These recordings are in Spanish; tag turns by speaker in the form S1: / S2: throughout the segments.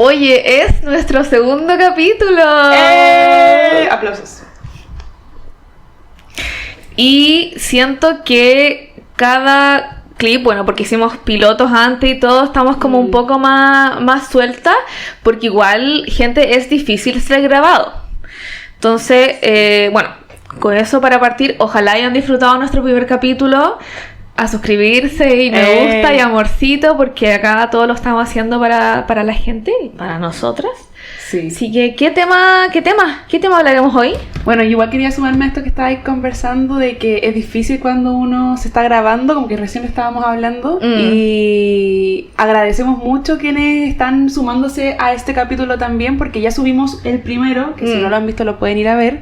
S1: Oye, es nuestro segundo capítulo.
S2: Aplausos.
S1: Y siento que cada clip, bueno, porque hicimos pilotos antes y todo, estamos como un poco más sueltas, porque igual, gente, es difícil ser grabado. Entonces, bueno, con eso para partir, ojalá hayan disfrutado nuestro primer capítulo. A suscribirse y me gusta y amorcito, porque acá todo lo estamos haciendo para la gente y para nosotras.
S2: Sí.
S1: Así que, ¿qué tema hablaremos hoy?
S2: Bueno, yo igual quería sumarme a esto que estabais conversando, de que es difícil cuando uno se está grabando, como que recién estábamos hablando, y agradecemos mucho quienes están sumándose a este capítulo también, porque ya subimos el primero, que si no lo han visto lo pueden ir a ver,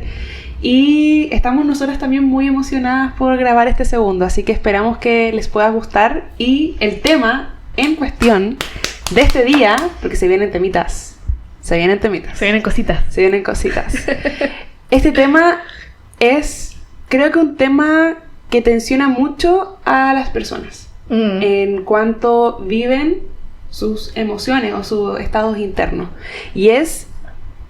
S2: y estamos nosotras también muy emocionadas por grabar este segundo, así que esperamos que les pueda gustar. Y el tema en cuestión de este día, porque se vienen cositas. Este tema es, creo que un tema que tensiona mucho a las personas en cuanto viven sus emociones o sus estados internos, y es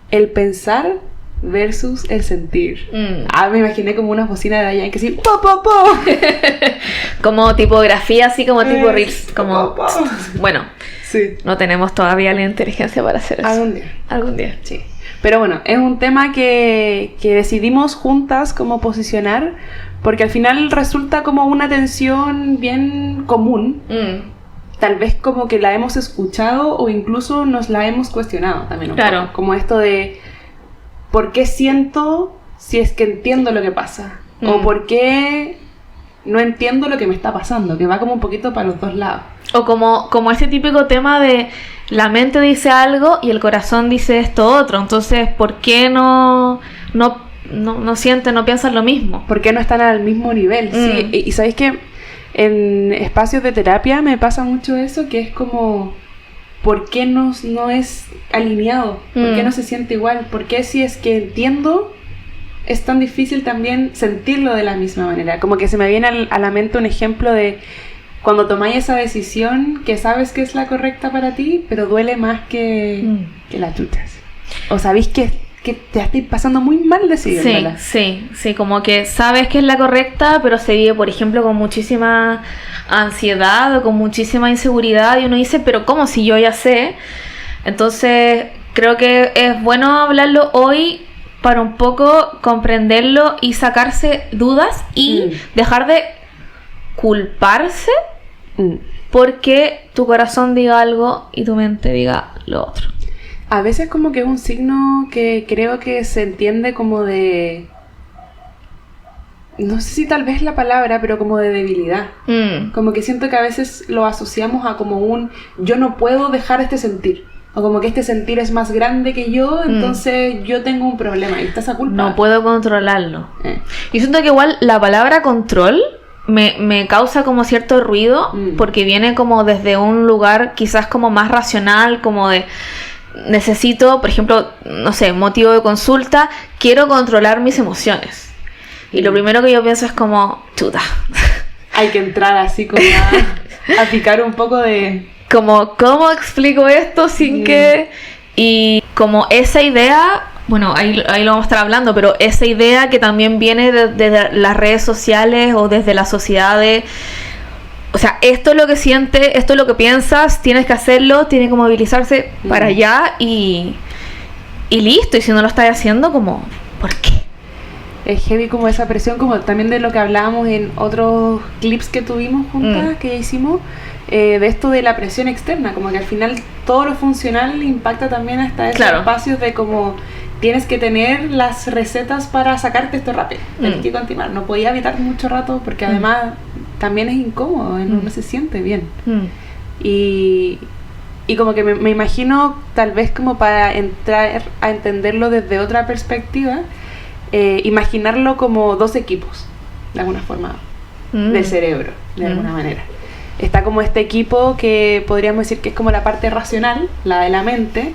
S2: el pensar versus el sentir. Me imaginé como una bocina de Dayan que así po po po
S1: como tipografía, así como tipo reels, como
S2: po, po.
S1: Bueno,
S2: sí.
S1: No tenemos todavía la inteligencia para hacer eso. Algún día.
S2: Sí. Pero bueno, es un tema que decidimos juntas como posicionar, porque al final resulta como una tensión bien común. Tal vez como que la hemos escuchado o incluso nos la hemos cuestionado también.
S1: Claro.
S2: Como esto de ¿por qué siento si es que entiendo lo que pasa? O ¿por qué no entiendo lo que me está pasando? Que va como un poquito para los dos lados.
S1: O como ese típico tema de la mente dice algo y el corazón dice esto otro. Entonces, ¿por qué no sienten, no piensan lo mismo?
S2: ¿Por qué no están al mismo nivel? Sí, y ¿sabéis que en espacios de terapia me pasa mucho eso? Que es como, ¿por qué no es alineado? ¿Por qué no se siente igual? ¿Por qué si es que entiendo es tan difícil también sentirlo de la misma manera? Como que se me viene a la mente un ejemplo de cuando tomáis esa decisión que sabes que es la correcta para ti, pero duele más que las chuchas. O sabéis que te estáis pasando muy mal decidiéndola.
S1: Sí, como que sabes que es la correcta, pero se vive, por ejemplo, con muchísima ansiedad o con muchísima inseguridad, y uno dice, pero ¿cómo si yo ya sé? Entonces, creo que es bueno hablarlo hoy para un poco comprenderlo y sacarse dudas y dejar de culparse porque tu corazón diga algo y tu mente diga lo otro.
S2: A veces como que es un signo que creo que se entiende como de, no sé si tal vez la palabra, pero como de debilidad. Como que siento que a veces lo asociamos a como un yo no puedo dejar este sentir, o como que este sentir es más grande que yo, entonces yo tengo un problema y está esa culpa.
S1: No puedo controlarlo. Y siento que igual la palabra control me causa como cierto ruido, porque viene como desde un lugar quizás como más racional, como de necesito, por ejemplo, no sé, motivo de consulta, quiero controlar mis emociones. Y lo primero que yo pienso es como, chuta.
S2: Hay que entrar así como a picar un poco de...
S1: Como, ¿cómo explico esto sin que...? Y como esa idea, bueno, ahí lo vamos a estar hablando, pero esa idea que también viene desde las redes sociales o desde la sociedad de... O sea, esto es lo que sientes, esto es lo que piensas, tienes que hacerlo, tiene que movilizarse para allá y listo. Y si no lo estás haciendo, como, ¿por qué?
S2: Es heavy como esa presión, como también de lo que hablábamos en otros clips que tuvimos juntas, que ya hicimos, de esto de la presión externa, como que al final todo lo funcional impacta también hasta esos espacios de como tienes que tener las recetas para sacarte esto rápido, tienes que continuar, no podía evitar mucho rato porque además también es incómodo, no se siente bien. Y como que me imagino, tal vez como para entrar a entenderlo desde otra perspectiva, imaginarlo como dos equipos, de alguna forma, del cerebro, de alguna manera. Está como este equipo que podríamos decir que es como la parte racional, la de la mente,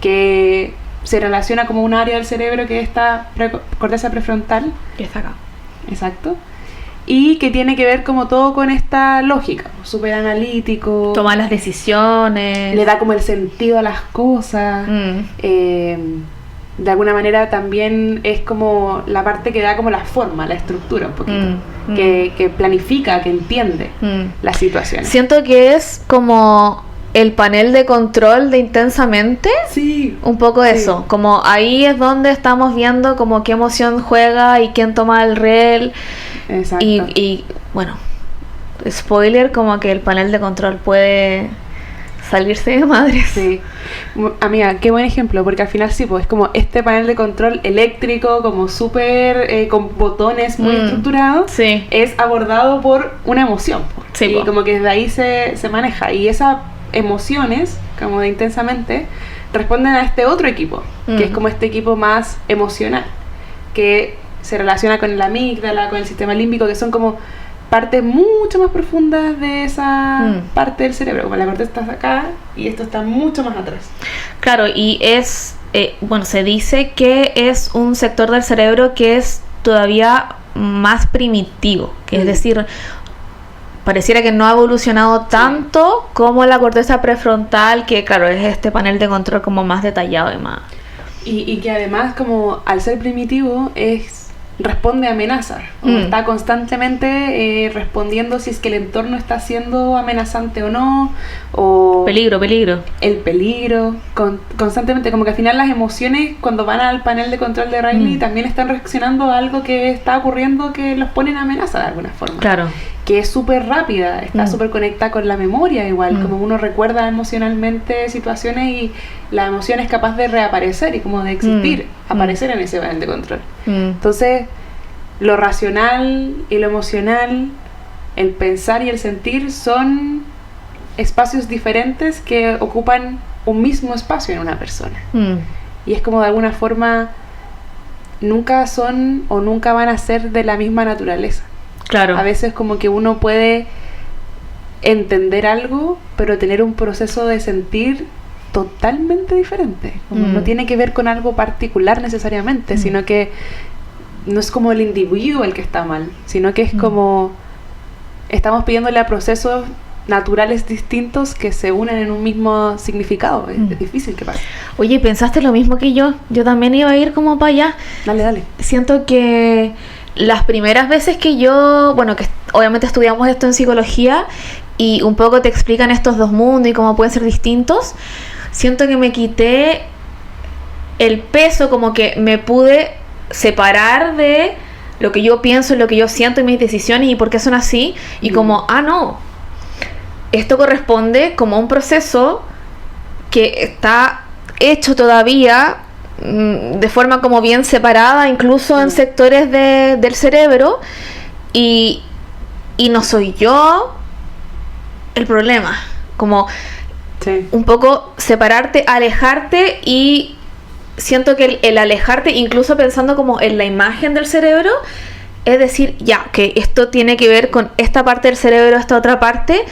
S2: que se relaciona como un área del cerebro que es esta corteza prefrontal.
S1: Que está acá.
S2: Exacto. y que tiene que ver como todo con esta lógica, súper analítico.
S1: Toma las decisiones.
S2: Le da como el sentido a las cosas. De alguna manera también es como la parte que da como la forma, la estructura un poquito. Que planifica, que entiende las situaciones.
S1: Siento que es como el panel de control de Intensamente.
S2: Sí.
S1: Un poco eso. Como ahí es donde estamos viendo como qué emoción juega y quién toma el rel.
S2: Exacto.
S1: Y bueno, spoiler, como que el panel de control puede salirse de madres.
S2: Sí. Amiga, qué buen ejemplo, porque al final sí, pues es como este panel de control eléctrico, como súper con botones muy estructurados,
S1: sí.
S2: Es abordado por una emoción. Pues.
S1: Sí,
S2: y como que desde ahí se maneja. Y esas emociones, como de Intensamente, responden a este otro equipo, que es como este equipo más emocional, que se relaciona con la amígdala, con el sistema límbico, que son como partes mucho más profundas de esa parte del cerebro. Como la corteza está acá y esto está mucho más atrás.
S1: Claro, y es, bueno, se dice que es un sector del cerebro que es todavía más primitivo, es decir, pareciera que no ha evolucionado tanto como la corteza prefrontal, que claro, es este panel de control como más detallado y más...
S2: Y que además, como al ser primitivo, responde a amenazas, está constantemente respondiendo si es que el entorno está siendo amenazante o no, o
S1: peligro,
S2: el peligro, constantemente, como que al final las emociones cuando van al panel de control de Riley también están reaccionando a algo que está ocurriendo que los pone en amenaza de alguna forma,
S1: claro,
S2: que es súper rápida, está súper conectada con la memoria igual, como uno recuerda emocionalmente situaciones y la emoción es capaz de reaparecer y como de existir, aparecer en ese panel de control. Entonces, lo racional y lo emocional, el pensar y el sentir son espacios diferentes que ocupan un mismo espacio en una persona. Y es como de alguna forma nunca son o nunca van a ser de la misma naturaleza.
S1: Claro.
S2: A veces como que uno puede entender algo, pero tener un proceso de sentir totalmente diferente. Como no tiene que ver con algo particular necesariamente, sino que no es como el individuo el que está mal, sino que es como estamos pidiéndole a procesos naturales distintos que se unen en un mismo significado. Es difícil que pase.
S1: Oye, ¿pensaste lo mismo que yo? Yo también iba a ir como para allá.
S2: Dale.
S1: Siento que las primeras veces que yo, bueno, que obviamente estudiamos esto en psicología y un poco te explican estos dos mundos y cómo pueden ser distintos, siento que me quité el peso, como que me pude separar de lo que yo pienso, lo que yo siento y mis decisiones y por qué son así, y como, no, esto corresponde como a un proceso que está hecho todavía de forma como bien separada, incluso en sectores del cerebro, y no soy yo el problema, como un poco separarte, alejarte, y siento que el alejarte, incluso pensando como en la imagen del cerebro, es decir, ya, que esto tiene que ver con esta parte del cerebro, esta otra parte,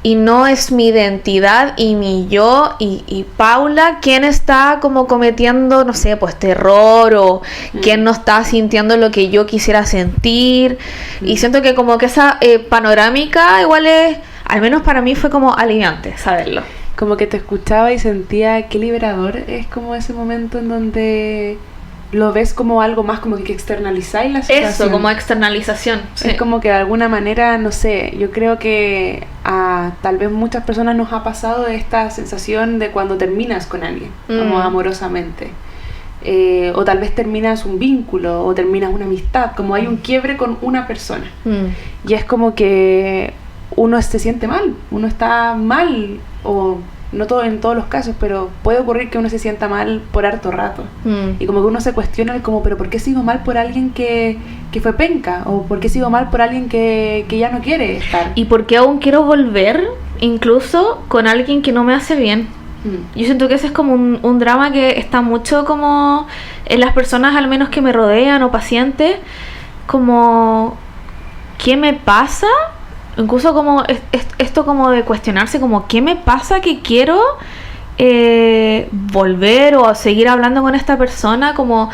S1: y no es mi identidad y mi yo y Paula quien está como cometiendo, no sé, pues terror, o quien no está sintiendo lo que yo quisiera sentir. Y siento que como que esa panorámica igual es, al menos para mí fue como aliviante saberlo.
S2: Como que te escuchaba y sentía qué liberador es como ese momento en donde lo ves como algo más, como que externalizáis la situación.
S1: Eso, como externalización.
S2: Es como que de alguna manera, no sé, yo creo que a tal vez muchas personas nos ha pasado esta sensación de cuando terminas con alguien, como amorosamente. O tal vez terminas un vínculo o terminas una amistad, como hay un quiebre con una persona. Y es como que uno se siente mal, uno está mal, o no todo en todos los casos, pero puede ocurrir que uno se sienta mal por harto rato. Y como que uno se cuestiona el como, pero ¿por qué sigo mal por alguien que fue penca? ¿O por qué sigo mal por alguien que ya no quiere estar?
S1: ¿Y por qué aún quiero volver incluso con alguien que no me hace bien? Yo siento que ese es como un drama que está mucho como en las personas, al menos que me rodean, o pacientes, como ¿qué me pasa? Incluso como esto como de cuestionarse como ¿qué me pasa que quiero volver o seguir hablando con esta persona como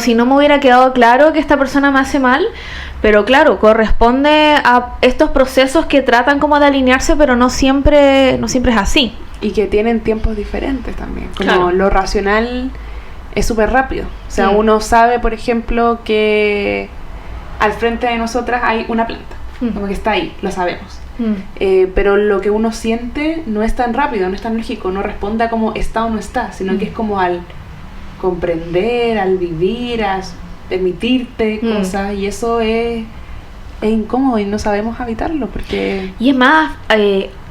S1: si no me hubiera quedado claro que esta persona me hace mal, pero claro, corresponde a estos procesos que tratan como de alinearse, pero no siempre es así.
S2: Y que tienen tiempos diferentes también, como
S1: Claro.
S2: lo racional es súper rápido, o sea, uno sabe, por ejemplo, que al frente de nosotras hay una planta, como que está ahí, lo sabemos. Pero lo que uno siente no es tan rápido, no es tan lógico, no responde a cómo está o no está, sino que es como al comprender, al vivir, a permitirte cosas, y eso es incómodo y no sabemos habitarlo, porque
S1: Y es más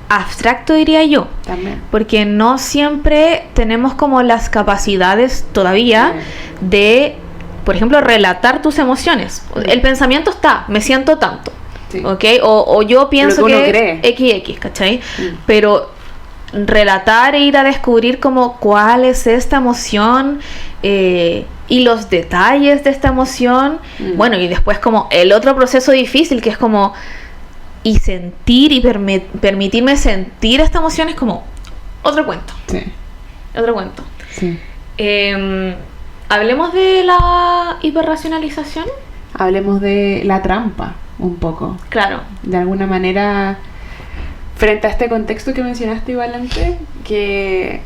S1: abstracto, diría yo,
S2: también
S1: porque no siempre tenemos como las capacidades todavía de, por ejemplo, relatar tus emociones. El pensamiento está, me siento tanto.
S2: sí.
S1: ¿Ok? O yo pienso
S2: Lo que uno
S1: que
S2: cree.
S1: XX, ¿cachai? Pero relatar e ir a descubrir como cuál es esta emoción y los detalles de esta emoción. Bueno, y después como el otro proceso difícil que es como y sentir y permitirme sentir esta emoción es como otro cuento.
S2: Sí.
S1: Otro cuento.
S2: Sí.
S1: Hablemos de la hiperracionalización.
S2: Hablemos de la trampa un poco.
S1: Claro.
S2: De alguna manera, frente a este contexto que mencionaste igual antes, que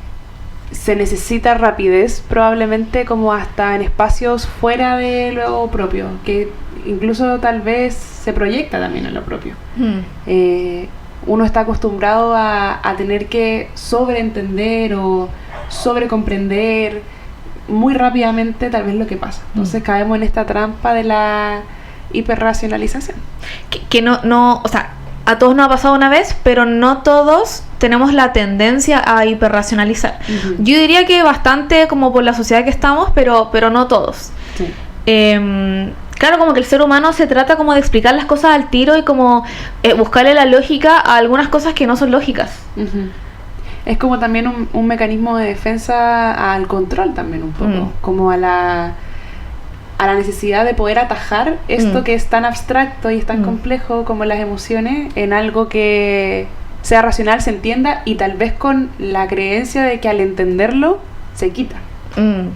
S2: se necesita rapidez probablemente como hasta en espacios fuera de lo propio, que incluso tal vez se proyecta también en lo propio. Uno está acostumbrado a tener que sobreentender o sobrecomprender muy rápidamente tal vez lo que pasa. Entonces caemos en esta trampa de la hiperracionalización.
S1: Que no, o sea, a todos nos ha pasado una vez, pero no todos tenemos la tendencia a hiperracionalizar. Yo diría que bastante como por la sociedad que estamos, pero no todos.
S2: Sí.
S1: Claro, como que el ser humano se trata como de explicar las cosas al tiro y como buscarle la lógica a algunas cosas que no son lógicas.
S2: Es como también un mecanismo de defensa al control también un poco, como a la necesidad de poder atajar esto que es tan abstracto y es tan complejo como las emociones en algo que sea racional, se entienda y tal vez con la creencia de que al entenderlo se quita.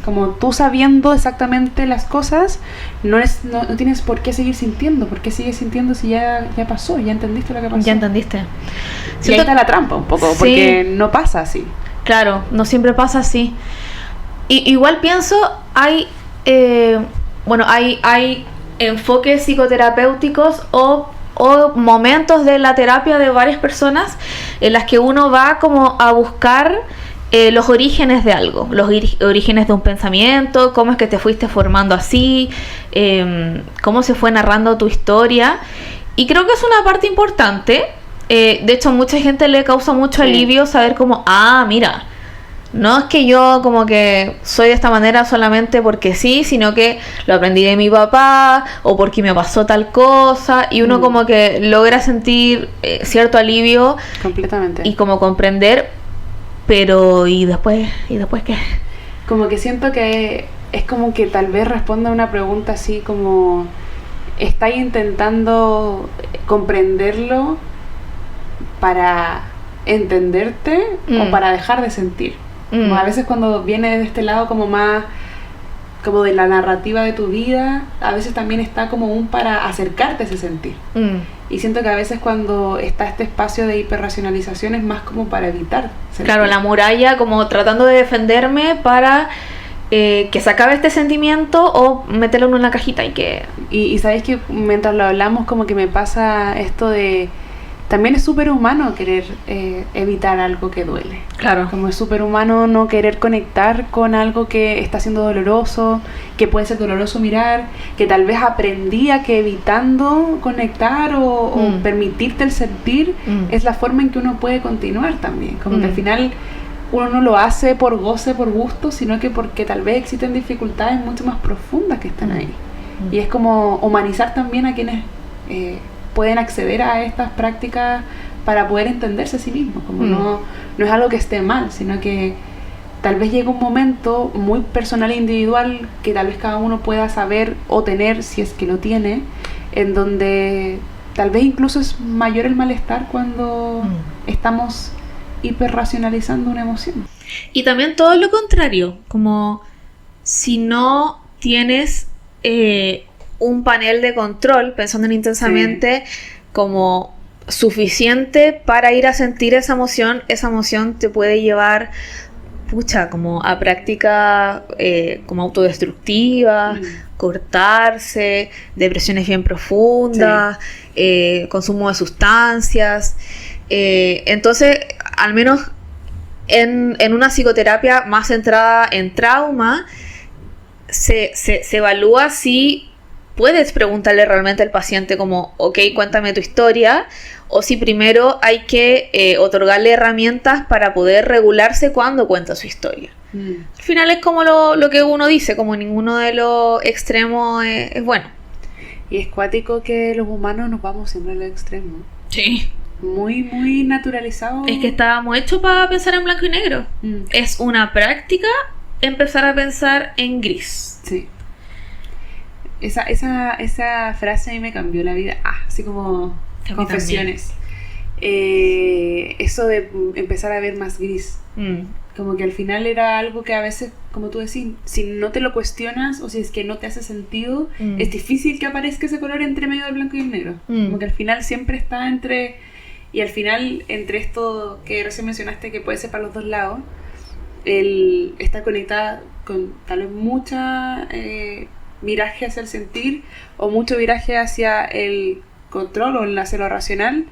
S2: Como tú sabiendo exactamente las cosas, no tienes por qué seguir sintiendo. ¿Por qué sigues sintiendo si ya pasó? Ya entendiste lo que pasó.
S1: Ya entendiste.
S2: Y ahí está la trampa un poco,
S1: Sí.
S2: porque no pasa así.
S1: Claro, no siempre pasa así. Igual pienso, hay enfoques psicoterapéuticos o momentos de la terapia de varias personas en las que uno va como a buscar los orígenes de algo, los orígenes de un pensamiento, cómo es que te fuiste formando así, cómo se fue narrando tu historia. Y creo que es una parte importante. De hecho, a mucha gente le causa mucho alivio saber como, mira, no es que yo como que soy de esta manera solamente porque sí, sino que lo aprendí de mi papá o porque me pasó tal cosa, y uno como que logra sentir cierto alivio
S2: Completamente.
S1: y como comprender, pero ¿y después qué?
S2: Como que siento que es como que tal vez responda a una pregunta así como, ¿estáis intentando comprenderlo para entenderte o para dejar de sentir? Como a veces cuando viene de este lado como más como de la narrativa de tu vida, a veces también está como para acercarte a ese sentir. Y siento que a veces cuando está este espacio de hiperracionalización es más como para evitar sentir.
S1: Claro, la muralla como tratando de defenderme para que se acabe este sentimiento o meterlo en una cajita y que...
S2: Y sabéis que mientras lo hablamos como que me pasa esto de... También es súper humano querer evitar algo que duele.
S1: Claro.
S2: Como es súper humano no querer conectar con algo que está siendo doloroso, que puede ser doloroso mirar, que tal vez aprendí a que evitando conectar o permitirte el sentir es la forma en que uno puede continuar también. Como que al final uno no lo hace por goce, por gusto, sino que porque tal vez existen dificultades mucho más profundas que están ahí. Y es como humanizar también a quienes... pueden acceder a estas prácticas para poder entenderse a sí mismos, como no es algo que esté mal, sino que tal vez llega un momento muy personal e individual que tal vez cada uno pueda saber o tener, si es que lo tiene, en donde tal vez incluso es mayor el malestar cuando estamos hiperracionalizando una emoción.
S1: Y también todo lo contrario, como si no tienes un panel de control, pensando en intensamente, como suficiente para ir a sentir esa emoción te puede llevar como a prácticas como autodestructivas, cortarse, depresiones bien profundas, consumo de sustancias. Entonces, al menos en una psicoterapia más centrada en trauma, se evalúa si puedes preguntarle realmente al paciente como, ok, cuéntame tu historia, o si primero hay que otorgarle herramientas para poder regularse cuando cuenta su historia. Al final es como lo que uno dice, como ninguno de los extremos es bueno.
S2: Y es cuático que los humanos nos vamos siempre al extremo.
S1: Sí.
S2: Muy, muy naturalizado.
S1: Es que estábamos hechos para pensar en blanco y negro. Es una práctica empezar a pensar en gris.
S2: Sí. Esa frase a mí me cambió la vida. Así como confesiones. Eso de empezar a ver más gris. Como que al final era algo que a veces, como tú decís, si no te lo cuestionas o si es que no te hace sentido, es difícil que aparezca ese color entre medio del blanco y el negro. Como que al final siempre está entre... Y al final, entre esto que recién mencionaste, que puede ser para los dos lados, está conectada con tal vez mucha viraje hacia el sentir o mucho viraje hacia el control o hacia lo racional.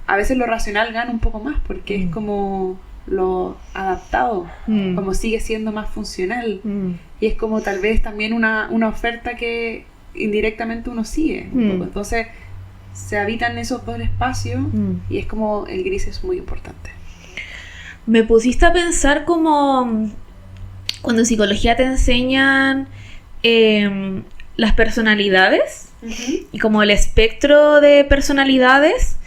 S2: A veces lo racional gana un poco más porque es como lo adaptado, como sigue siendo más funcional. Y es como tal vez también una oferta que indirectamente uno sigue un poco. Entonces se habitan esos dos espacios y es como el gris es muy importante.
S1: Me pusiste a pensar como cuando en psicología te enseñan las personalidades y como el espectro de personalidades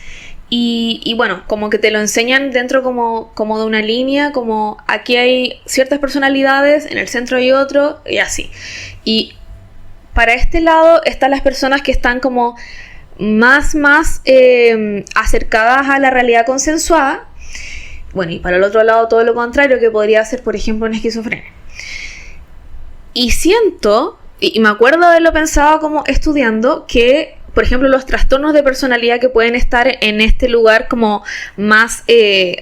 S1: y bueno, como que te lo enseñan dentro como de una línea, como aquí hay ciertas personalidades, en el centro hay otro y así. Y para este lado están las personas que están como más acercadas a la realidad consensuada. Bueno, y para el otro lado todo lo contrario, que podría ser, por ejemplo, una esquizofrenia. Y siento, y me acuerdo de haberlo pensado como estudiando, que, por ejemplo, los trastornos de personalidad que pueden estar en este lugar como más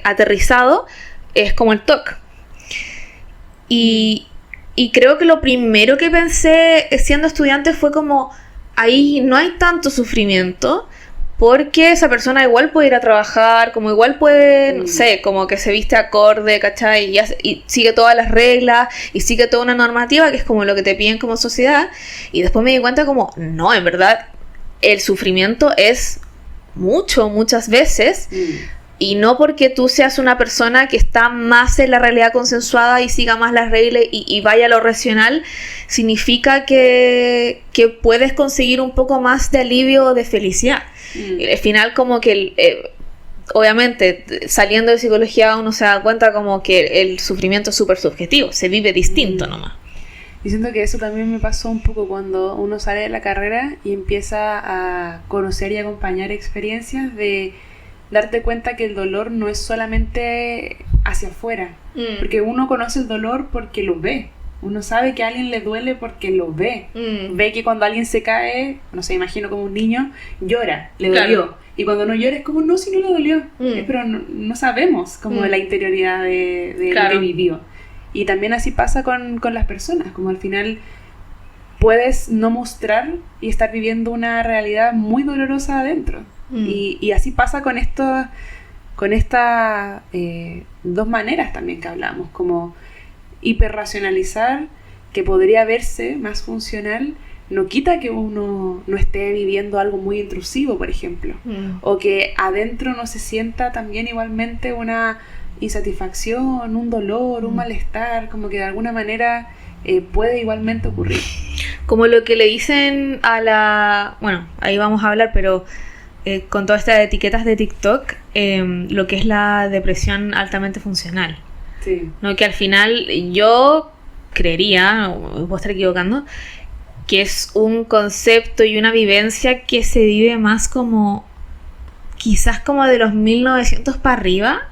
S1: aterrizado, es como el TOC. Y creo que lo primero que pensé siendo estudiante fue como, ahí no hay tanto sufrimiento, porque esa persona igual puede ir a trabajar, como igual puede, no sé, como que se viste acorde, ¿cachai? Y sigue todas las reglas, y sigue toda una normativa que es como lo que te piden como sociedad. Y después me di cuenta como, no, en verdad, el sufrimiento es muchas veces, y no porque tú seas una persona que está más en la realidad consensuada y siga más las reglas y vaya a lo racional, significa que puedes conseguir un poco más de alivio o de felicidad. Al final como que obviamente saliendo de psicología uno se da cuenta como que el sufrimiento es súper subjetivo, se vive distinto nomás.
S2: Y siento que eso también me pasó un poco cuando uno sale de la carrera y empieza a conocer y acompañar experiencias de darte cuenta que el dolor no es solamente hacia afuera, porque uno conoce el dolor porque lo ve. Uno sabe que a alguien le duele porque lo ve. Ve que cuando alguien se cae, no sé, imagino como un niño, llora, le dolió. Y cuando no llora es como, no, si no le dolió. Pero no sabemos como la interioridad de lo que vivió. Y también así pasa con las personas, como al final puedes no mostrar y estar viviendo una realidad muy dolorosa adentro. Y así pasa con estas dos maneras también que hablamos, como hiperracionalizar, que podría verse más funcional, no quita que uno no esté viviendo algo muy intrusivo, por ejemplo, o que adentro no se sienta también igualmente una insatisfacción, un dolor, un malestar, como que de alguna manera puede igualmente ocurrir.
S1: Como lo que le dicen a la... Bueno, ahí vamos a hablar, pero con todas estas etiquetas de TikTok, lo que es la depresión altamente funcional.
S2: Sí.
S1: ¿No? Que al final yo creería, puedo estar equivocando, que es un concepto y una vivencia que se vive más como, quizás como de los 1900 para arriba,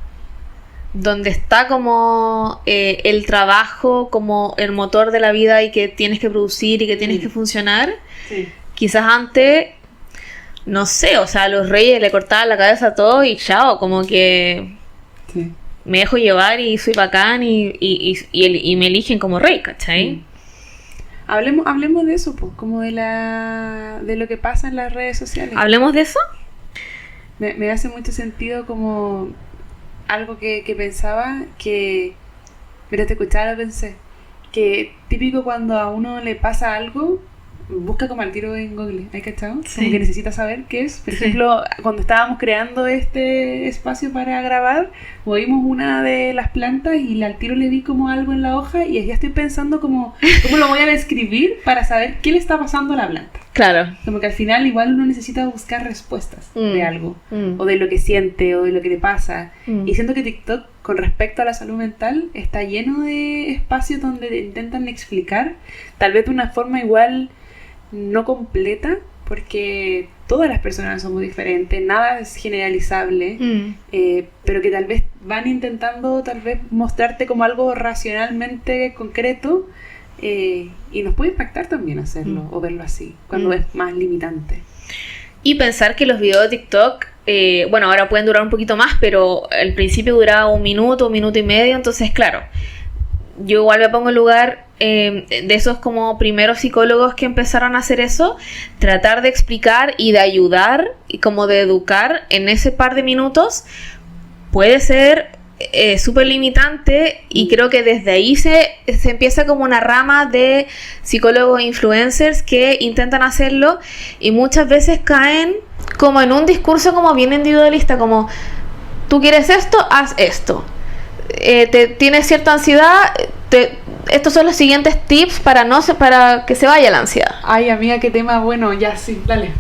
S1: donde está como el trabajo como el motor de la vida y que tienes que producir y que tienes que funcionar,
S2: Sí.
S1: quizás antes, no sé, o sea, a los reyes le cortaban la cabeza a todos y chao, como que
S2: Sí.
S1: me dejo llevar y soy bacán y me eligen como rey, ¿cachai?
S2: Hablemos de eso, pues, como de lo que pasa en las redes sociales.
S1: ¿Hablemos de eso?
S2: Me hace mucho sentido como algo que pensaba que, mira, te escuchaba y pensé, que típico cuando a uno le pasa algo, busca como al tiro en Google, ¿hay cachado?
S1: Sí.
S2: Como que necesita saber qué es. Por
S1: Sí.
S2: ejemplo, cuando estábamos creando este espacio para grabar, movimos una de las plantas y al tiro le vi como algo en la hoja y ya estoy pensando como, cómo lo voy a describir para saber qué le está pasando a la planta.
S1: Claro.
S2: Como que al final igual uno necesita buscar respuestas de algo, o de lo que siente, o de lo que le pasa. Y siento que TikTok, con respecto a la salud mental, está lleno de espacios donde intentan explicar, tal vez de una forma igual no completa, porque todas las personas somos diferentes, nada es generalizable, pero que tal vez van intentando tal vez mostrarte como algo racionalmente concreto, y nos puede impactar también hacerlo o verlo así, cuando es más limitante.
S1: Y pensar que los videos de TikTok, bueno, ahora pueden durar un poquito más, pero al principio duraba 1 minuto, 1 minuto y medio, entonces claro, yo igual me pongo en lugar de esos como primeros psicólogos que empezaron a hacer eso, tratar de explicar y de ayudar y como de educar en ese par de minutos puede ser súper limitante, y creo que desde ahí se empieza como una rama de psicólogos e influencers que intentan hacerlo y muchas veces caen como en un discurso como bien individualista, como tú quieres esto, haz esto. Tienes cierta ansiedad, estos son los siguientes tips para que se vaya la ansiedad.
S2: Ay, amiga, qué tema bueno, ya sí, dale.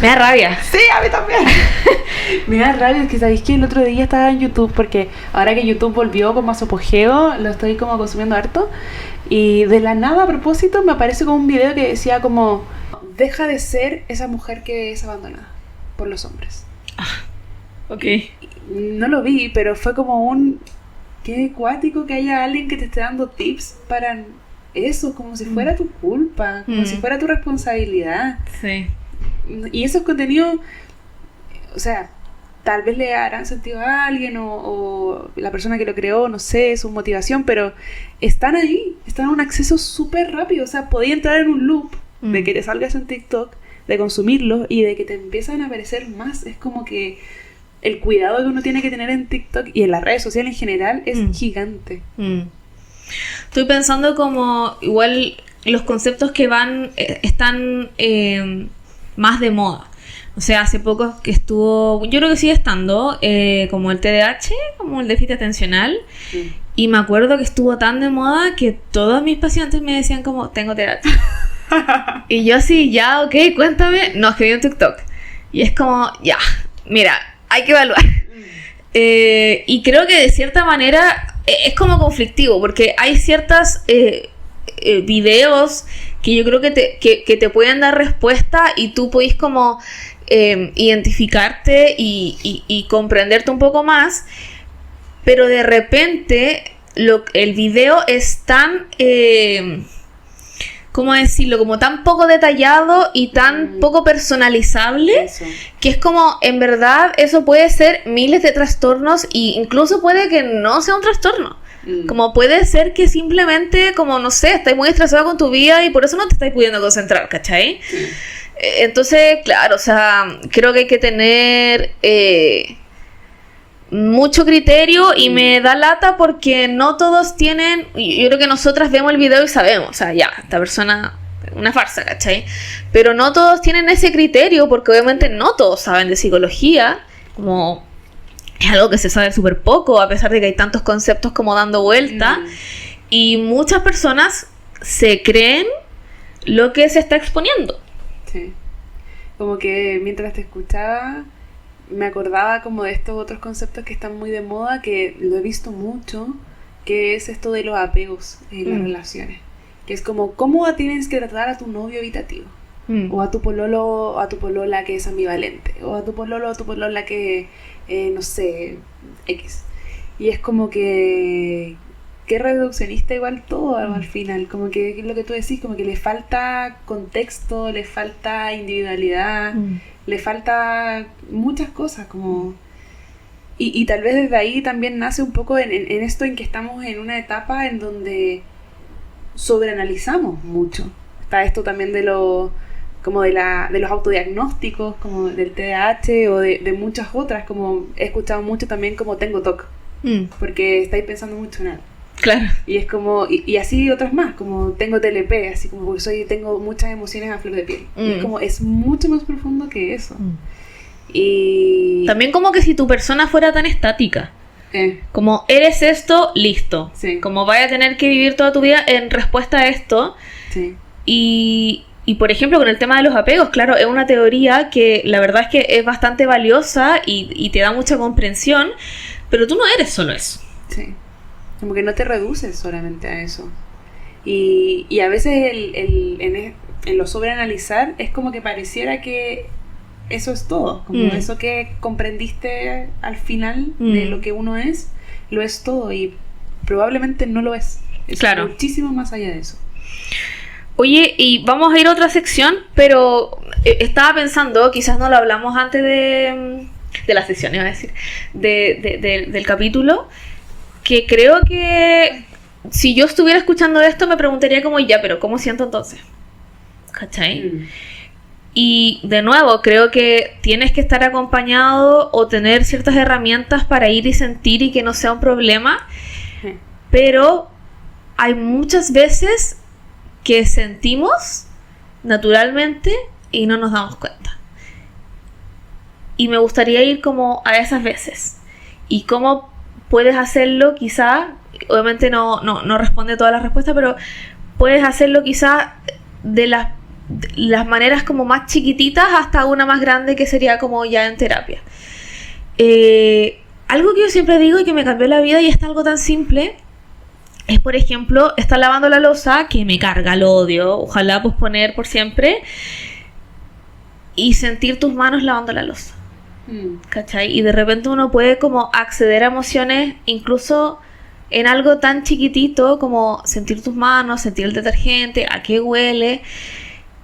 S1: Me da rabia.
S2: Sí, a mí también. Me da rabia, es que sabéis que el otro día estaba en YouTube, porque ahora que YouTube volvió como a su apogeo, lo estoy como consumiendo harto, y de la nada, a propósito, me aparece como un video que decía como, deja de ser esa mujer que es abandonada por los hombres.
S1: Ok.
S2: No lo vi, pero fue como qué cuático que haya alguien que te esté dando tips para eso, como si fuera tu culpa, como si fuera tu responsabilidad.
S1: Sí.
S2: Y esos contenidos, o sea, tal vez le harán sentido a alguien o la persona que lo creó, no sé, su motivación, pero están ahí, están en un acceso súper rápido. O sea, podía entrar en un loop de que te salgas en TikTok, de consumirlo y de que te empiezan a aparecer más. Es como que el cuidado que uno tiene que tener en TikTok y en las redes sociales en general es gigante.
S1: Estoy pensando como igual los conceptos que están más de moda. O sea, hace poco que estuvo, yo creo que sigue estando, como el TDAH, como el déficit atencional. Y me acuerdo que estuvo tan de moda que todos mis pacientes me decían como, tengo TDAH. Y yo así, ya, ok, cuéntame. No, escribí en TikTok. Y es como, ya, mira, hay que evaluar. Y creo que de cierta manera es como conflictivo, porque hay ciertos videos que yo creo que te pueden dar respuesta y tú podés como identificarte y comprenderte un poco más, pero de repente el video es tan... ¿cómo decirlo? Como tan poco detallado y tan poco personalizable,
S2: Eso.
S1: que es como, en verdad, eso puede ser miles de trastornos e incluso puede que no sea un trastorno. Como puede ser que simplemente, como no sé, estás muy estresado con tu vida y por eso no te estás pudiendo concentrar, ¿cachai? Entonces, claro, o sea, creo que hay que tener mucho criterio y me da lata porque no todos tienen, yo creo que nosotras vemos el video y sabemos, o sea, ya, esta persona una farsa, ¿cachai? Pero no todos tienen ese criterio porque obviamente no todos saben de psicología, como es algo que se sabe súper poco, a pesar de que hay tantos conceptos como dando vuelta, y muchas personas se creen lo que se está exponiendo.
S2: Sí. Como que mientras te escuchaba me acordaba como de estos otros conceptos que están muy de moda, que lo he visto mucho, que es esto de los apegos en las relaciones, que es como cómo tienes que tratar a tu novio evitativo, o a tu pololo o a tu polola que es ambivalente, o a tu pololo o a tu polola que no sé, X. Y es como que reduccionista igual todo al final, como que es lo que tú decís, como que le falta contexto, le falta individualidad, le falta muchas cosas, como... Y tal vez desde ahí también nace un poco en esto en que estamos en una etapa en donde sobreanalizamos mucho. Está esto también de los autodiagnósticos, como del TDAH o de muchas otras, como he escuchado mucho también como tengo TOC, porque estáis pensando mucho en algo.
S1: Claro.
S2: Y es como, y así otras más, como tengo TLP, así como porque tengo muchas emociones a flor de piel. Y es como, es mucho más profundo que eso. Y
S1: también como que si tu persona fuera tan estática. Como eres esto, listo.
S2: Sí.
S1: Como vaya a tener que vivir toda tu vida en respuesta a esto.
S2: Sí.
S1: Y por ejemplo, con el tema de los apegos, claro, es una teoría que la verdad es que es bastante valiosa y te da mucha comprensión, pero tú no eres solo eso.
S2: Sí. Como que no te reduces solamente a eso. Y a veces en lo sobreanalizar es como que pareciera que eso es todo. Como eso que comprendiste al final de lo que uno es, lo es todo. Y probablemente no lo es. Es
S1: claro.
S2: Muchísimo más allá de eso.
S1: Oye, y vamos a ir a otra sección, pero estaba pensando, quizás no lo hablamos antes de la sección, iba a decir, del capítulo, que creo que si yo estuviera escuchando esto me preguntaría como, ya, pero ¿cómo siento entonces? ¿Cachai? Y de nuevo, creo que tienes que estar acompañado o tener ciertas herramientas para ir y sentir y que no sea un problema, pero hay muchas veces que sentimos naturalmente y no nos damos cuenta. Y me gustaría ir como a esas veces. Y cómo puedes hacerlo, quizá, obviamente no responde a todas las respuestas, pero puedes hacerlo quizá de las maneras como más chiquititas hasta una más grande que sería como ya en terapia. Algo que yo siempre digo y que me cambió la vida y es algo tan simple es, por ejemplo, estar lavando la loza, que me carga, lo odio, ojalá posponer por siempre, y sentir tus manos lavando la loza. ¿Cachai? Y de repente uno puede como acceder a emociones incluso en algo tan chiquitito como sentir tus manos, sentir el detergente, a qué huele,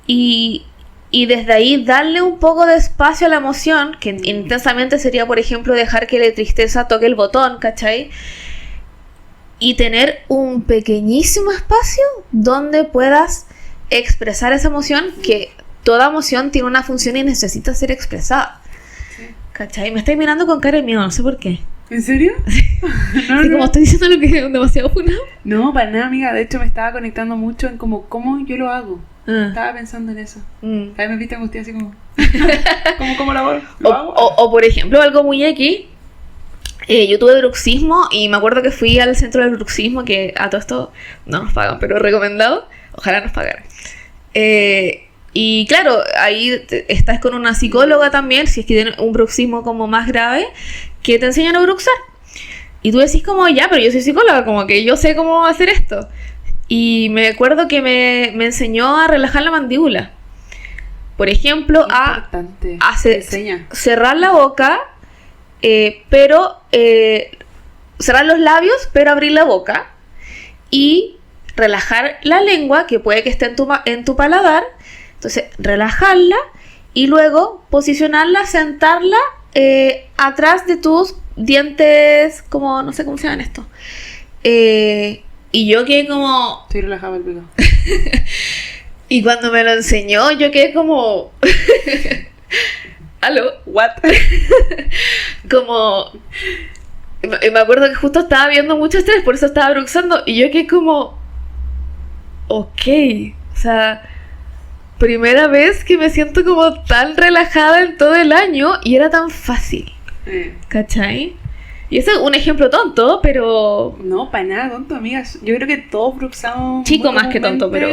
S1: y desde ahí darle un poco de espacio a la emoción, que intensamente sería, por ejemplo, dejar que la tristeza toque el botón, ¿cachai? Y tener un pequeñísimo espacio donde puedas expresar esa emoción, que toda emoción tiene una función y necesita ser expresada. ¿Cachai? Me estáis mirando con cara de miedo, no sé por qué.
S2: ¿En serio?
S1: No, como estoy diciendo lo que es demasiado funado.
S2: No, para nada, amiga. De hecho, me estaba conectando mucho en cómo yo lo hago. Estaba pensando en eso. A mí me viste angustiada así como... ¿Cómo lo hago?
S1: O por ejemplo, algo muy X. Yo tuve bruxismo y me acuerdo que fui al centro del bruxismo, que a todo esto no nos pagan, pero recomendado. Ojalá nos pagaran. Y claro, ahí estás con una psicóloga también, si es que tienes un bruxismo como más grave, que te enseñan a bruxar. Y tú decís como, ya, pero yo soy psicóloga, como que yo sé cómo hacer esto. Y me acuerdo que me enseñó a relajar la mandíbula. Por ejemplo, a cerrar la boca, pero cerrar los labios, pero abrir la boca. Y relajar la lengua, que puede que esté en tu paladar. Entonces, relajarla y luego posicionarla, sentarla atrás de tus dientes, como, no sé cómo se llaman esto. Y yo quedé como...
S2: Estoy relajada el pico.
S1: Y cuando me lo enseñó, yo quedé como... ¿Aló?
S2: ¿What?
S1: Como... Me acuerdo que justo estaba viendo mucho estrés, por eso estaba bruxando. Y yo quedé como... Ok. O sea... Primera vez que me siento como tan relajada en todo el año y era tan fácil. ¿Cachai? Y ese es un ejemplo tonto, pero...
S2: No, para nada tonto, amigas. Yo creo que todos bruxamos...
S1: Chico más que tonto, pero...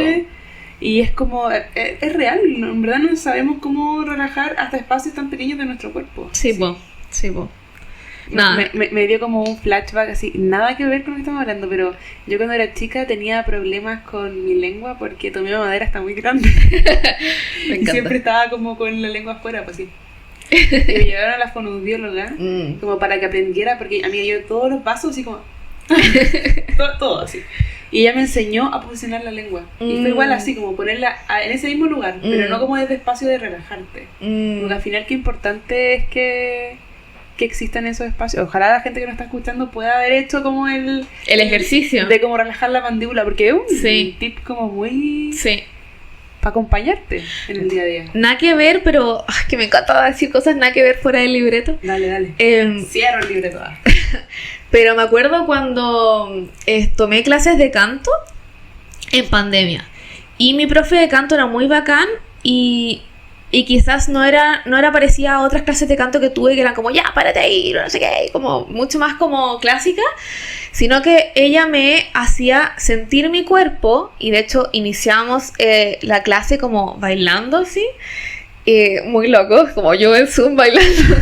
S2: Y es como... Es real, en verdad no sabemos cómo relajar hasta espacios tan pequeños de nuestro cuerpo.
S1: Sí, sí. Nada.
S2: Me dio como un flashback así, nada que ver con lo que estamos hablando, pero yo cuando era chica tenía problemas con mi lengua porque tomé madera hasta muy grande.
S1: Me encanta.
S2: Y siempre estaba como con la lengua afuera, pues sí. Y me llevaron a la fonoaudióloga como para que aprendiera, porque a mí yo todos los vasos así como... todo así. Y ella me enseñó a posicionar la lengua. Y fue igual así, como ponerla en ese mismo lugar, pero no como desde espacio de relajarte. Porque al final qué importante es que existan esos espacios. Ojalá la gente que nos está escuchando pueda haber hecho como el
S1: ejercicio
S2: de como relajar la mandíbula, porque es un tip como muy...
S1: Sí.
S2: Para acompañarte en el día a día.
S1: Nada que ver, pero que me encanta decir cosas nada que ver fuera del libreto.
S2: Dale. Cierro el libreto.
S1: Pero me acuerdo cuando tomé clases de canto en pandemia. Y mi profe de canto era muy bacán y quizás no era parecida a otras clases de canto que tuve que eran como, ya, párate ahí, no sé qué, como mucho más como clásica, sino que ella me hacía sentir mi cuerpo y de hecho iniciamos la clase como bailando así, muy loco, como yo en Zoom bailando,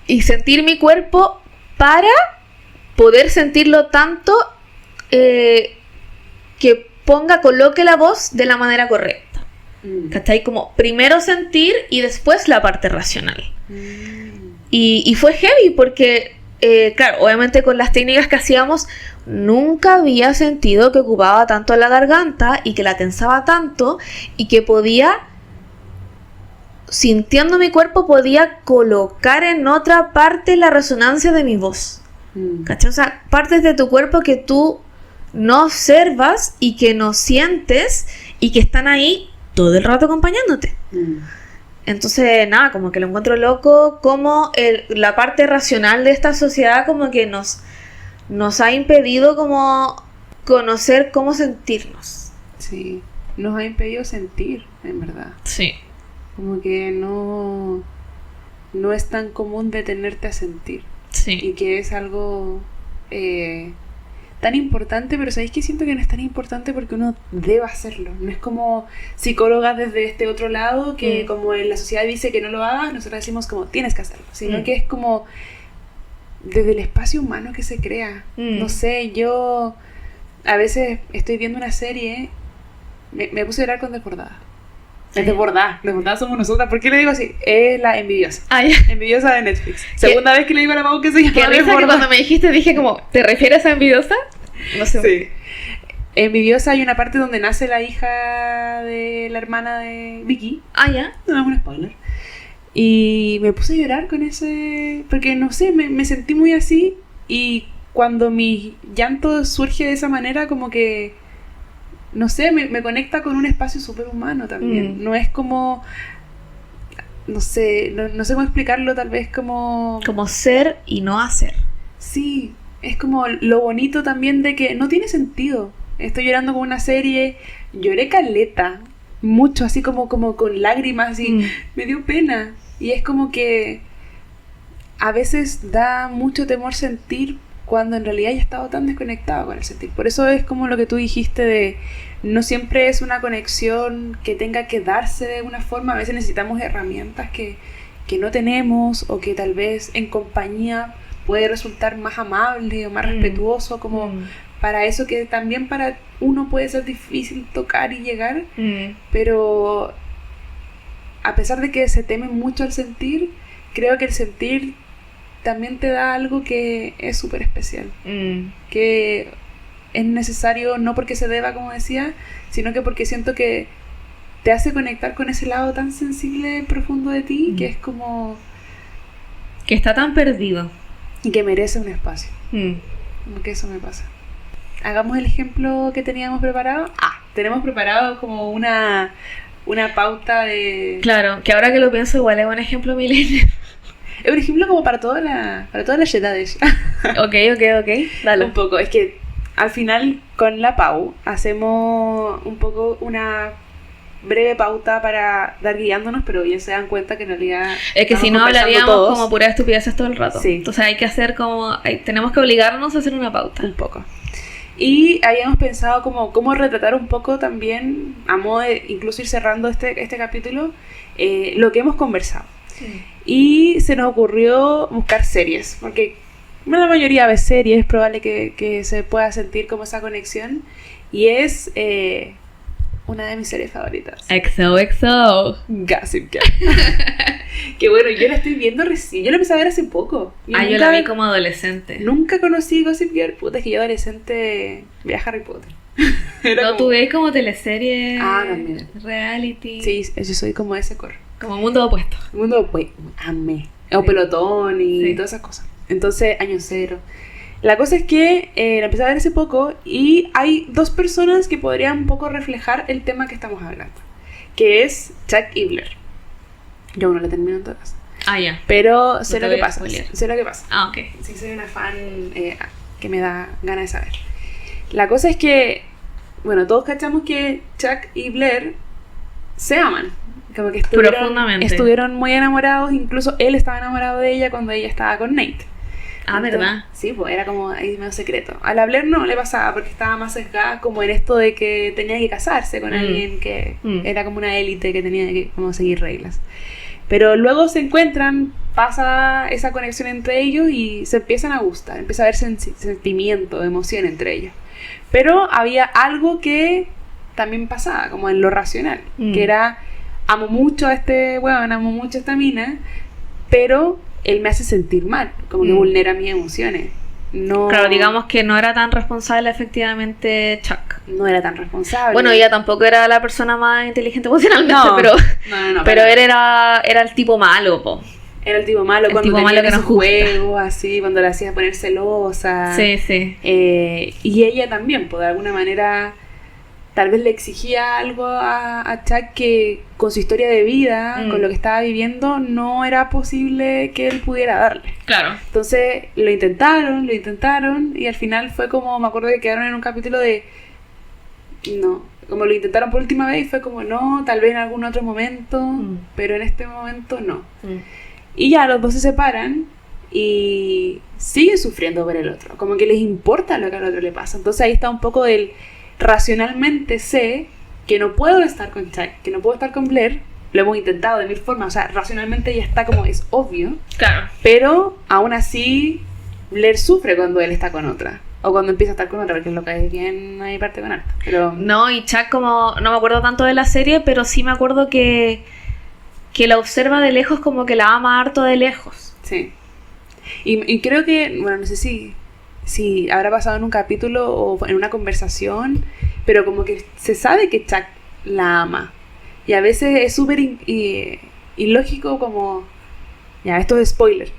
S1: y sentir mi cuerpo para poder sentirlo tanto que coloque la voz de la manera correcta. ¿Cachai? Como primero sentir y después la parte racional. Y fue heavy porque, claro, obviamente con las técnicas que hacíamos, nunca había sentido que ocupaba tanto la garganta y que la tensaba tanto y que podía, sintiendo mi cuerpo, podía colocar en otra parte la resonancia de mi voz. ¿Cachai? O sea, partes de tu cuerpo que tú no observas y que no sientes y que están ahí todo el rato acompañándote. Entonces, nada, como que lo encuentro loco, como la parte racional de esta sociedad como que nos ha impedido como conocer cómo sentirnos.
S2: Sí, nos ha impedido sentir, en verdad.
S1: Sí.
S2: Como que no es tan común detenerte a sentir.
S1: Sí.
S2: Y que es algo tan importante, pero ¿sabéis que siento que no es tan importante porque uno debe hacerlo? No es como psicólogas desde este otro lado que como en la sociedad dice que no lo hagas, nosotros decimos como tienes que hacerlo, sino que es como desde el espacio humano que se crea. No sé, yo a veces estoy viendo una serie, me puse a llorar con Desbordada. Es Desbordada somos nosotras. ¿Por qué le digo así? Es la Envidiosa. Envidiosa de Netflix. Segunda vez que le digo a la Pau que se llama
S1: Desbordada. Qué risa que cuando me dijiste dije como, ¿te refieres a Envidiosa? No sé.
S2: Sí. Envidiosa hay una parte donde nace la hija de la hermana de Vicky.
S1: Ya.
S2: No es un spoiler. Y me puse a llorar con ese... Porque no sé, me sentí muy así. Y cuando mi llanto surge de esa manera, como que... No sé, me conecta con un espacio súper humano también. No es como... No sé cómo explicarlo, tal vez como...
S1: Como ser y no hacer.
S2: Sí, es como lo bonito también de que no tiene sentido. Estoy llorando con una serie, lloré caleta, mucho, así como con lágrimas, y me dio pena. Y es como que a veces da mucho temor sentir cuando en realidad ya he estado tan desconectado con el sentir. Por eso es como lo que tú dijiste de no siempre es una conexión que tenga que darse de una forma. A veces necesitamos herramientas que no tenemos, o que tal vez en compañía puede resultar más amable o más respetuoso, como para eso que también para uno puede ser difícil tocar y llegar, pero a pesar de que se teme mucho al sentir, creo que el sentir también te da algo que es súper especial, que es necesario no porque se deba, como decía, sino que porque siento que te hace conectar con ese lado tan sensible, profundo de ti, que es como...
S1: que está tan perdido.
S2: Y que merece un espacio. Como que eso me pasa. Hagamos el ejemplo que teníamos preparado. Tenemos preparado como una pauta de...
S1: Claro, que ahora que lo pienso igual es un ejemplo milenio.
S2: Es un ejemplo como para todas las edades.
S1: Ok, dale.
S2: Un poco, es que al final con la Pau hacemos un poco una breve pauta para dar guiándonos, pero ya se dan cuenta que en realidad
S1: es que si no hablaríamos
S2: todos
S1: como puras estupideces todo el rato.
S2: Sí.
S1: Entonces hay que hacer tenemos que obligarnos a hacer una pauta.
S2: Un poco. Y habíamos pensado cómo retratar un poco también, a modo de incluso ir cerrando este capítulo, lo que hemos conversado. Sí. Y se nos ocurrió buscar series, porque la mayoría ve series, es probable que se pueda sentir como esa conexión. Y es una de mis series favoritas.
S1: XOXO.
S2: Gossip Girl. Que bueno, yo la estoy viendo recién. Yo la empecé a ver hace poco.
S1: Yo la vi como adolescente.
S2: Nunca conocí Gossip Girl. Puta, es que yo adolescente vi a Harry Potter.
S1: ¿No tú ves como teleseries?
S2: También.
S1: Reality.
S2: Sí, yo soy como ese coro.
S1: Como mundo opuesto.
S2: El mundo, pues, amé. O pelotón y todas esas cosas. Entonces, año cero. La cosa es que la empecé a ver hace poco y hay dos personas que podrían un poco reflejar el tema que estamos hablando. Que es Chuck y Blair. Yo no la termino en todas.
S1: Ya.
S2: Pero sé
S1: No
S2: lo
S1: te
S2: que
S1: voy a
S2: pasa.
S1: spoilear.
S2: Sé lo que pasa.
S1: Ok.
S2: Sí, soy una fan que me da ganas de saber. La cosa es que, bueno, todos cachamos que Chuck y Blair se aman. Como que estuvieron muy enamorados. Incluso él estaba enamorado de ella cuando ella estaba con Nate. Entonces,
S1: ¿verdad?
S2: Sí, pues era como ahí medio secreto. A la Blair no le pasaba porque estaba más sesgada como en esto de que tenía que casarse con alguien que era como una élite que tenía que como seguir reglas. Pero luego se encuentran, pasa esa conexión entre ellos y se empiezan a gustar, empieza a haber sentimiento, emoción entre ellos. Pero había algo que también pasaba, como en lo racional, que era, amo mucho a este weón, amo mucho a esta mina, pero él me hace sentir mal, como que vulnera mis emociones. No,
S1: claro, digamos que no era tan responsable efectivamente Chuck.
S2: No era tan responsable.
S1: Bueno, ella tampoco era la persona más inteligente emocionalmente,
S2: no,
S1: pero él era el tipo malo, po.
S2: Era el tipo malo cuando tenía esos juegos, así, cuando la hacía poner celosa.
S1: Sí, sí.
S2: Y ella también, pues de alguna manera, tal vez le exigía algo a Chuck que con su historia de vida, con lo que estaba viviendo, no era posible que él pudiera darle.
S1: Claro.
S2: Entonces lo intentaron y al final fue como, me acuerdo que quedaron en un capítulo de no, como lo intentaron por última vez y fue como no, tal vez en algún otro momento, pero en este momento no. Y ya los dos se separan y siguen sufriendo por el otro, como que les importa lo que al otro le pasa. Entonces ahí está un poco del racionalmente sé que no puedo estar con Chuck, que no puedo estar con Blair. Lo hemos intentado de mil formas, o sea, racionalmente ya está como es obvio. Claro. Pero aún así Blair sufre cuando él está con otra. O cuando empieza a estar con otra, porque es lo que hay quien hay parte con harta. Pero
S1: no, y Chuck como, no me acuerdo tanto de la serie, pero sí me acuerdo que la observa de lejos, como que la ama harto de lejos.
S2: Sí. Y creo que, bueno, no sé si habrá pasado en un capítulo o en una conversación, pero como que se sabe que Chuck la ama. Y a veces es súper ilógico como... Ya, esto es spoiler.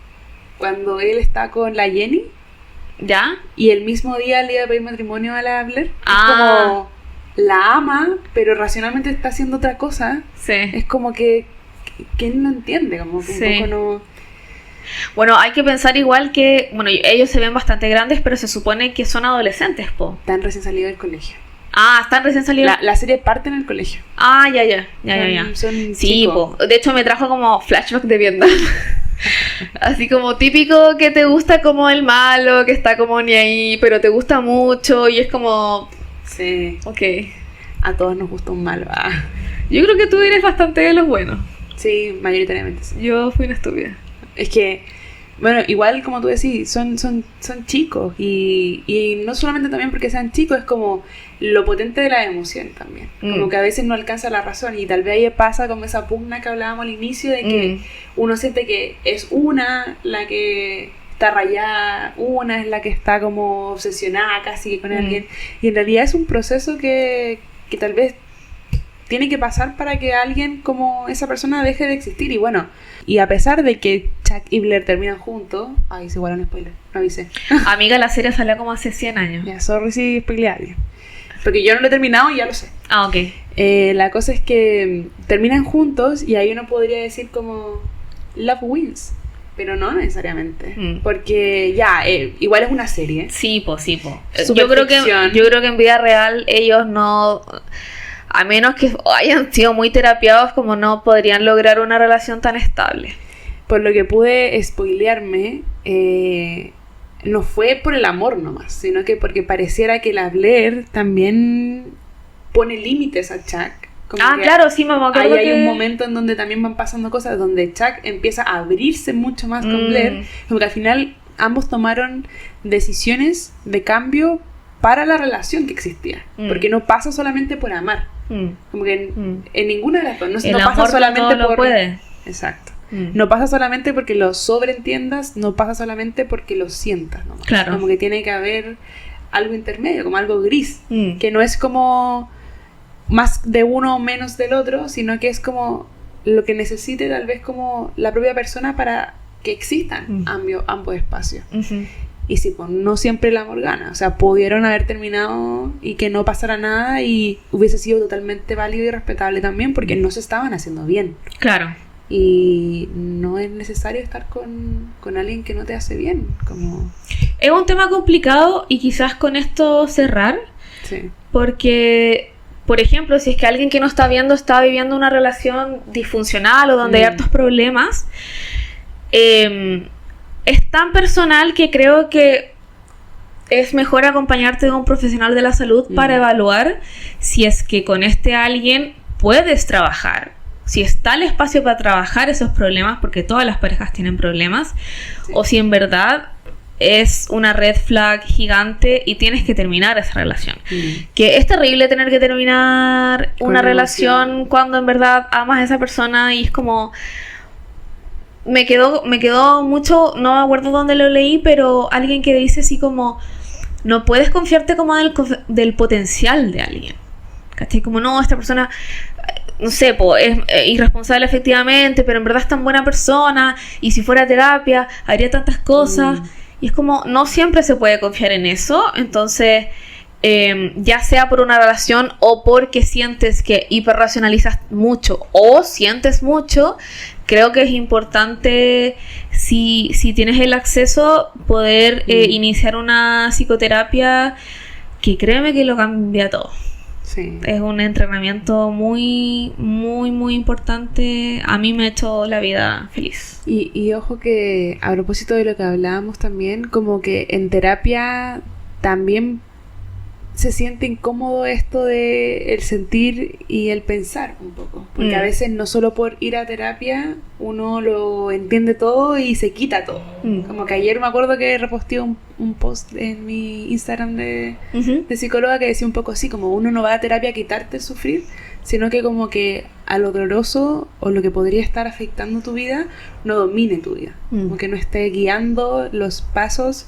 S2: Cuando él está con la Jenny...
S1: ¿Ya?
S2: Y el mismo día le iba a pedir matrimonio a la Blair. Es como... La ama, pero racionalmente está haciendo otra cosa.
S1: Sí.
S2: Es como que él no entiende, como que un poco no...
S1: Bueno, hay que pensar igual que... Bueno, ellos se ven bastante grandes, pero se supone que son adolescentes, po.
S2: Están recién salidos del colegio.
S1: Están recién salidos.
S2: La serie parte en el colegio.
S1: Ya.
S2: Son
S1: sí, po. De hecho me trajo como flashback de Vietnam. Así como típico que te gusta como el malo, que está como ni ahí, pero te gusta mucho y es como...
S2: Sí.
S1: Ok.
S2: A todos nos gusta un malo.
S1: Yo creo que tú eres bastante de los buenos.
S2: Sí, mayoritariamente sí.
S1: Yo fui una estúpida.
S2: Es que, bueno, igual como tú decís, son chicos y no solamente también porque sean chicos, es como lo potente de la emoción también. Como que a veces no alcanza la razón y tal vez ahí pasa como esa pugna que hablábamos al inicio de que uno siente que es una la que está rayada, una es la que está como obsesionada casi con alguien y en realidad es un proceso que tal vez tiene que pasar para que alguien como esa persona deje de existir. Y bueno, y a pesar de que Chuck y Blair terminan juntos... Ay, se igual un spoiler, no avisé.
S1: Amiga, la serie salió como hace 100 años.
S2: Ya, sorry si spoileé. Porque yo no lo he terminado y ya lo sé.
S1: Ok.
S2: La cosa es que terminan juntos y ahí uno podría decir como... Love wins. Pero no necesariamente. Porque ya, igual es una serie.
S1: Sí, po. Yo creo que en vida real ellos no... A menos que hayan sido muy terapiados, como no podrían lograr una relación tan estable.
S2: Por lo que pude spoilearme, no fue por el amor nomás, sino que porque pareciera que la Blair también pone límites a Chuck.
S1: Claro, sí, me acuerdo
S2: ahí hay
S1: que...
S2: un momento en donde también van pasando cosas, donde Chuck empieza a abrirse mucho más con Blair, porque al final ambos tomaron decisiones de cambio para la relación que existía. Porque no pasa solamente por amar. Como que en ninguna de las dos. No pasa solamente por...
S1: puede.
S2: Exacto. No pasa solamente porque lo sobreentiendas, no pasa solamente porque lo sientas, ¿no?
S1: Claro.
S2: Como que tiene que haber algo intermedio, como algo gris, que no es como más de uno o menos del otro, sino que es como lo que necesite tal vez como la propia persona para que existan ambos espacios. Y sí, pues no siempre el amor gana. O sea, pudieron haber terminado y que no pasara nada y hubiese sido totalmente válido y respetable también porque no se estaban haciendo bien.
S1: Claro.
S2: Y no es necesario estar con alguien que no te hace bien. Como...
S1: Es un tema complicado y quizás con esto cerrar.
S2: Sí.
S1: Porque, por ejemplo, si es que alguien que no está viendo está viviendo una relación disfuncional o donde hay hartos problemas, es tan personal que creo que es mejor acompañarte de un profesional de la salud para evaluar si es que con este alguien puedes trabajar, si está el espacio para trabajar esos problemas, porque todas las parejas tienen problemas, o si en verdad es una red flag gigante y tienes que terminar esa relación. Que es terrible tener que terminar una relación cuando en verdad amas a esa persona y es como... Me quedó mucho, no me acuerdo dónde lo leí, pero alguien que dice así como, no puedes confiarte como del potencial de alguien. ¿Cachai? Como, no, esta persona, no sé, es irresponsable efectivamente, pero en verdad es tan buena persona, y si fuera terapia, haría tantas cosas. Y es como, no siempre se puede confiar en eso, entonces... ya sea por una relación o porque sientes que hiperracionalizas mucho o sientes mucho, creo que es importante, si tienes el acceso, poder iniciar una psicoterapia que créeme que lo cambia todo.
S2: Sí.
S1: Es un entrenamiento muy, muy, muy importante. A mí me ha hecho la vida feliz.
S2: Y ojo que a propósito de lo que hablábamos también, como que en terapia también se siente incómodo esto de el sentir y el pensar un poco, porque a veces no solo por ir a terapia uno lo entiende todo y se quita todo. Como que ayer me acuerdo que reposteé un post en mi Instagram de psicóloga que decía un poco así, como uno no va a terapia a quitarte el sufrir, sino que como que a lo doloroso o lo que podría estar afectando tu vida no domine tu vida, como que no esté guiando los pasos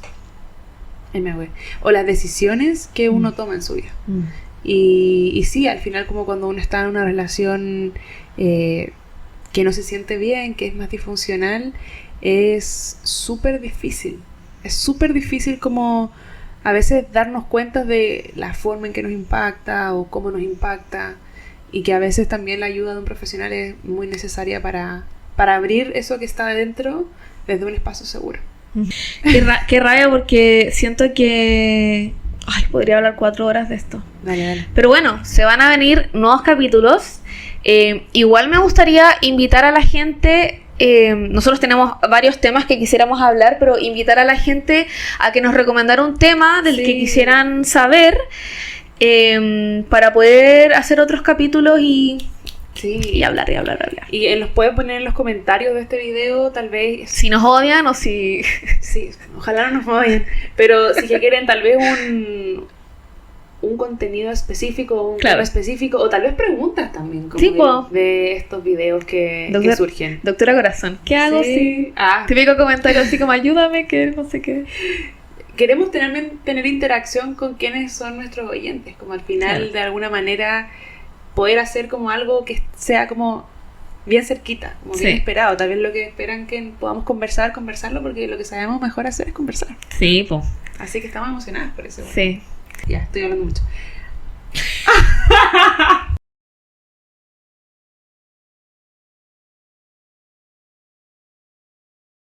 S2: o las decisiones que uno toma en su vida. Y sí, al final como cuando uno está en una relación que no se siente bien, que es más disfuncional, es súper difícil. Es súper difícil como a veces darnos cuenta de la forma en que nos impacta o cómo nos impacta, y que a veces también la ayuda de un profesional es muy necesaria para abrir eso que está adentro desde un espacio seguro.
S1: Qué rabia, porque siento que podría hablar 4 horas de esto.
S2: Dale.
S1: Pero bueno, se van a venir nuevos capítulos. Igual me gustaría invitar a la gente, nosotros tenemos varios temas que quisiéramos hablar, pero invitar a la gente a que nos recomendara un tema del que quisieran saber, para poder hacer otros capítulos y hablar.
S2: Y los pueden poner en los comentarios de este video, tal vez.
S1: Si nos odian o si...
S2: Sí, ojalá no nos odien. Pero si que quieren tal vez un contenido específico, un tema específico, o tal vez preguntas también, como de estos videos que surgen.
S1: Doctora Corazón, ¿qué hago si...? Típico comentario así como, ayúdame, que no sé qué.
S2: Queremos tener interacción con quienes son nuestros oyentes, como al final, de alguna manera... poder hacer como algo que sea como bien cerquita, como bien esperado. Tal vez lo que esperan que podamos conversarlo, porque lo que sabemos mejor hacer es conversar.
S1: Sí, po.
S2: Así que estamos emocionadas por eso.
S1: Sí.
S2: Ya, estoy hablando mucho.